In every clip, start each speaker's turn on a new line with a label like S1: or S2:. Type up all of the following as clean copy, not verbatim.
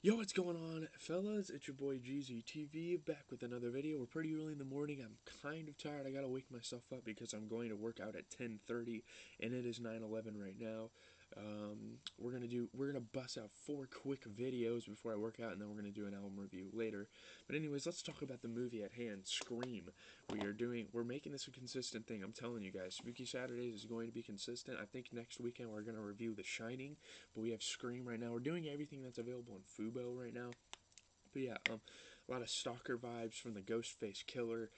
S1: Yo, what's going on, fellas? It's your boy GZTV back with another video. We're pretty early in the morning. I'm kind of tired. I gotta wake myself up because I'm going to work out at 10:30, and it is 9:11 right now. We're gonna bust out 4 quick videos before I work out, and then we're gonna do an album review later. But anyways, let's talk about the movie at hand, Scream. We're making this a consistent thing. I'm telling you guys, Spooky Saturdays is going to be consistent. I think next weekend we're gonna review The Shining, but we have Scream right now. We're doing everything that's available in Fubo right now. But yeah, a lot of stalker vibes from the Ghostface killer.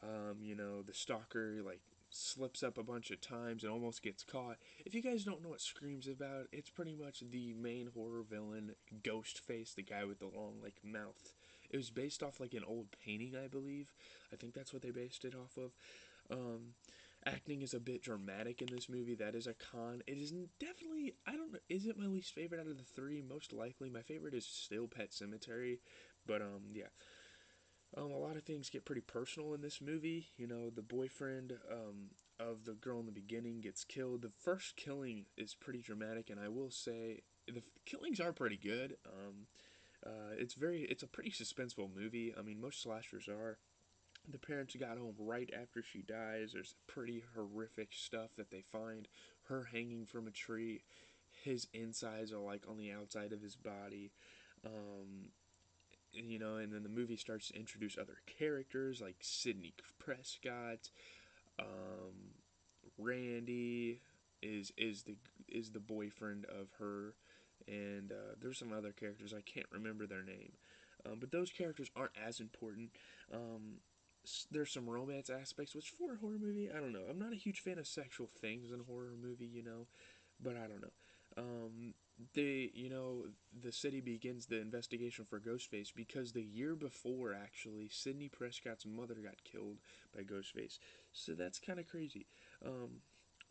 S1: The stalker like slips up a bunch of times and almost gets caught. If you guys don't know what Scream's about, it's pretty much the main horror villain, Ghostface, the guy with the long like mouth. It was based off like an old painting, I believe. I think that's what they based it off of. Um, Acting is a bit dramatic in this movie. That is a con. It is definitely, I don't know, is it my least favorite out of the three? Most likely. My favorite is still Pet Cemetery. But, yeah. A lot of things get pretty personal in this movie. You know, the boyfriend of the girl in the beginning gets killed. The first killing is pretty dramatic, and I will say the killings are pretty good. It's a pretty suspenseful movie. I mean, most slashers are. The parents got home right after she dies. There's pretty horrific stuff that they find. Her hanging from a tree. His insides are like on the outside of his body. Um, and then the movie starts to introduce other characters like Sidney Prescott, um, Randy is the boyfriend of her, and there's some other characters I can't remember their name, but those characters aren't as important. Um, there's some romance aspects, which for a horror movie, I don't know. I'm not a huge fan of sexual things in a horror movie, but I don't know. Um, the city begins the investigation for Ghostface because the year before, actually, Sidney Prescott's mother got killed by Ghostface. So that's kind of crazy. Um,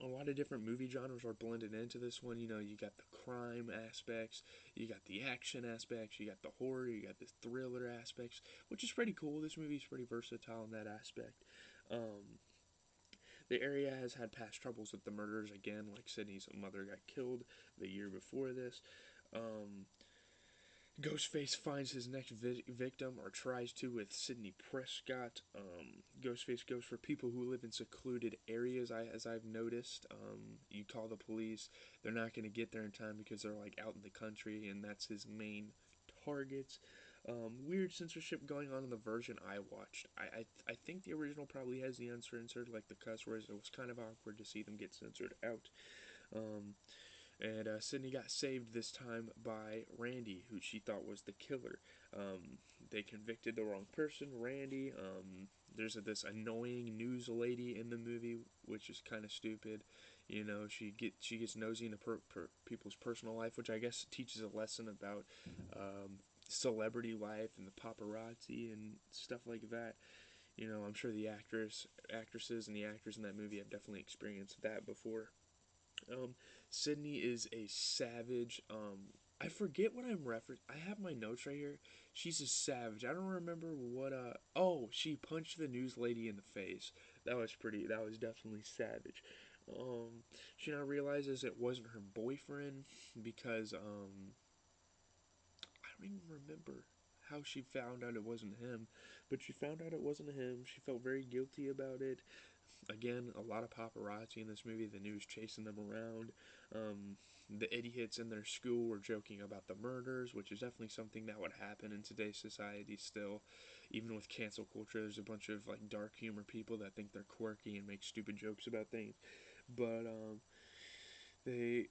S1: a lot of different movie genres are blended into this one. You got the crime aspects, you got the action aspects, you got the horror, you got the thriller aspects, which is pretty cool. This movie is pretty versatile in that aspect. Um, the area has had past troubles with the murders again, like Sydney's mother got killed the year before this. Um, Ghostface finds his next victim, or tries to, with Sidney Prescott. Ghostface goes for people who live in secluded areas, as I've noticed. You call the police, they're not going to get there in time because they're like out in the country, and that's his main targets. Weird censorship going on in the version I watched. I think the original probably has the uncensored, like the cuss words. It was kind of awkward to see them get censored out. Um, and Sydney got saved this time by Randy, who she thought was the killer. They convicted the wrong person, Randy. There's this annoying news lady in the movie, which is kind of stupid. She gets nosy into people's personal life, which I guess teaches a lesson about celebrity life and the paparazzi and stuff like that. I'm sure the actresses, and the actors in that movie have definitely experienced that before. Um, Sydney is a savage. I forget what I'm referencing. I have my notes right here. She's a savage. I don't remember what. Oh, she punched the news lady in the face. That was pretty. That was definitely savage. She now realizes it wasn't her boyfriend because I don't even remember how she found out it wasn't him, but she found out it wasn't him. She felt very guilty about it. Again, a lot of paparazzi in this movie. The news chasing them around. The idiots in their school were joking about the murders, which is definitely something that would happen in today's society still. Even with cancel culture, there's a bunch of like dark humor people that think they're quirky and make stupid jokes about things. But they,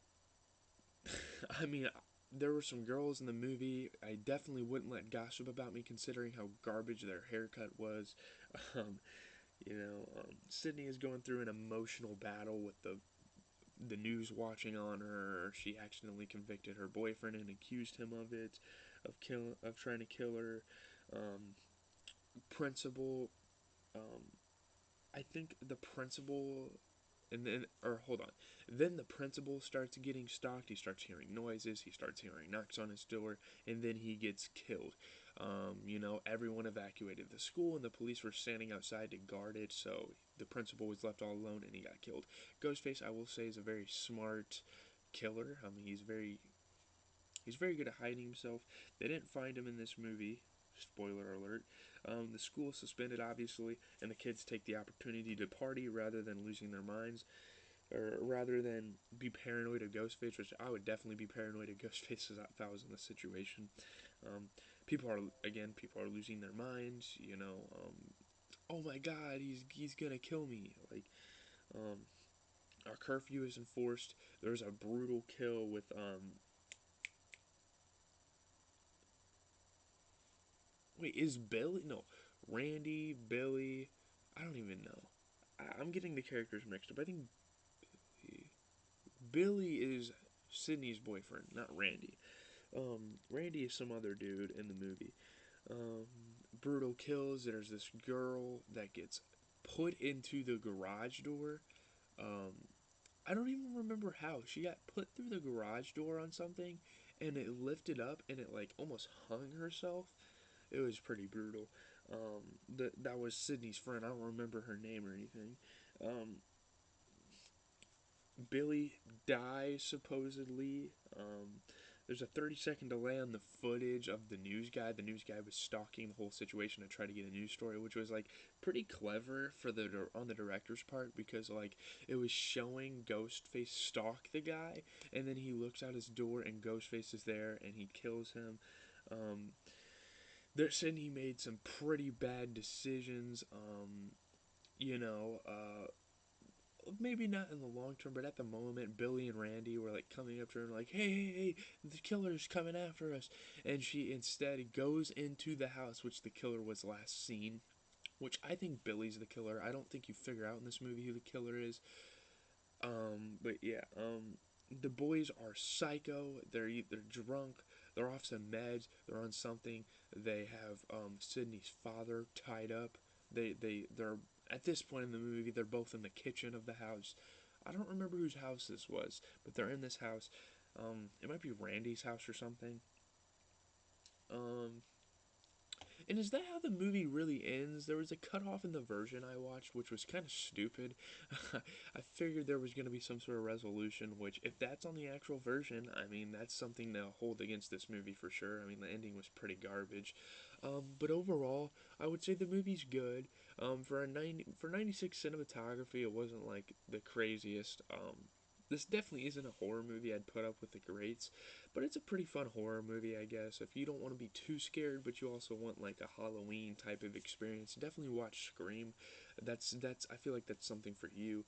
S1: I mean, there were some girls in the movie I definitely wouldn't let gossip about me, considering how garbage their haircut was. Um, Sydney is going through an emotional battle with the news watching on her. She accidentally convicted her boyfriend and accused him of it, of trying to kill her. Um, Principal, I think the principal, and then, or hold on, then the principal starts getting stalked. He starts hearing noises. He starts hearing knocks on his door, and then he gets killed. Everyone evacuated the school, and the police were standing outside to guard it. So the principal was left all alone, and he got killed. Ghostface, I will say, is a very smart killer. I mean, he's very He's very good at hiding himself. They didn't find him in this movie. Spoiler alert. The school is suspended, obviously, and the kids take the opportunity to party rather than losing their minds, or rather than be paranoid of Ghostface, which I would definitely be paranoid of Ghostface if I was in this situation. Um, people are losing their minds. Oh my God, he's gonna kill me. Um, our curfew is enforced. There's a brutal kill with wait, is Billy? No, Randy, Billy. I don't even know. I'm getting the characters mixed up. I think Billy is Sydney's boyfriend, not Randy. Randy is some other dude in the movie. Um, Brutal kills. There's this girl that gets put into the garage door. Um, I don't even remember how. She got put through the garage door on something, and it lifted up, and it like almost hung herself. It was pretty brutal. That was Sydney's friend. I don't remember her name or anything. Um, Billy dies supposedly. There's a 30-second delay on the footage of the news guy. The news guy was stalking the whole situation to try to get a news story, which was like pretty clever for the on the director's part because like it was showing Ghostface stalk the guy, and then he looks out his door and Ghostface is there and he kills him. Um, they're saying he made some pretty bad decisions. You know, maybe not in the long term, but at the moment, Billy and Randy were like coming up to her and like, "Hey, hey, hey, the killer's coming after us!" And she instead goes into the house, which the killer was last seen. Which I think Billy's the killer. I don't think you figure out in this movie who the killer is. But yeah, the boys are psycho. They're either drunk, they're off some meds, they're on something. They have Sydney's father tied up. They're at this point in the movie. They're both in the kitchen of the house. I don't remember whose house this was, but they're in this house. It might be Randy's house or something. Um, and is that how the movie really ends? There was a cutoff in the version I watched, which was kind of stupid. I figured there was going to be some sort of resolution, which, if that's on the actual version, I mean, that's something to hold against this movie for sure. I mean, the ending was pretty garbage. But overall, I would say the movie's good. For 96 cinematography, it wasn't like the craziest. This definitely isn't a horror movie I'd put up with the greats, but it's a pretty fun horror movie, I guess. If you don't want to be too scared, but you also want like a Halloween type of experience, definitely watch Scream. That's I feel like that's something for you.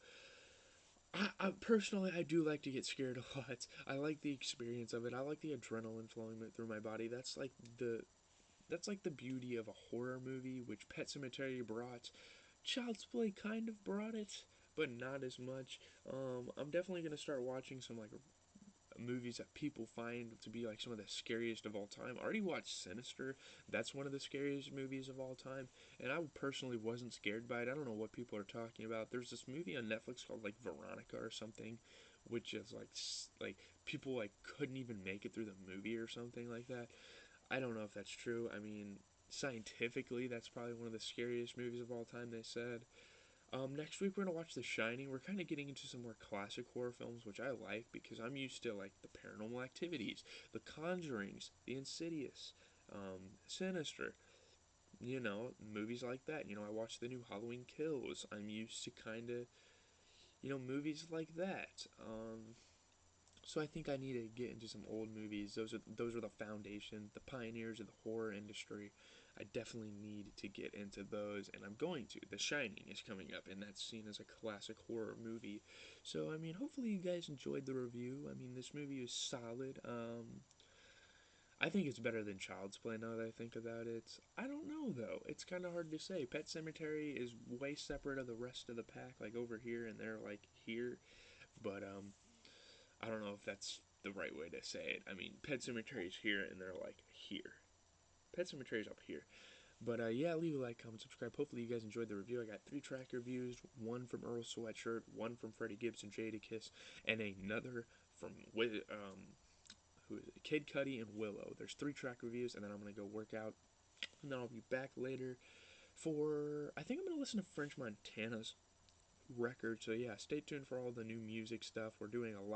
S1: I personally I do like to get scared a lot. I like the experience of it. I like the adrenaline flowing through my body. That's like the beauty of a horror movie, which Pet Cemetery brought. Child's Play kind of brought it, but not as much. I'm definitely gonna start watching some like movies that people find to be like some of the scariest of all time. I already watched Sinister. That's one of the scariest movies of all time, and I personally wasn't scared by it. I don't know what people are talking about. There's this movie on Netflix called like Veronica or something, which is like people like couldn't even make it through the movie or something like that. I don't know if that's true. I mean, scientifically, that's probably one of the scariest movies of all time. They said. Next week we're gonna watch The Shining. We're kind of getting into some more classic horror films, which I like because I'm used to like the Paranormal Activities, the Conjurings, the Insidious, Sinister. Movies like that. I watched the new Halloween Kills. I'm used to kind of movies like that. So I think I need to get into some old movies. Those are the foundation, the pioneers of the horror industry. I definitely need to get into those, and I'm going to. The Shining is coming up, and that's seen as a classic horror movie. So I mean, hopefully you guys enjoyed the review. I mean, this movie is solid. I think it's better than Child's Play now that I think about it. I don't know though. It's kind of hard to say. Pet Cemetery is way separate of the rest of the pack, like over here, and they're like here. But I don't know if that's the right way to say it. I mean, Pet Cemetery's here and they're like here. Pet Cemetery's up here. But yeah, leave a like, comment, subscribe. Hopefully you guys enjoyed the review. I got 3 track reviews, one from Earl Sweatshirt, one from Freddie Gibbs and Jadakiss, and another from who is it? Kid Cudi and Willow. There's 3 track reviews, and then I'm gonna go work out, and then I'll be back later for I think I'm gonna listen to French Montana's record. So yeah, stay tuned for all the new music stuff. We're doing a lot.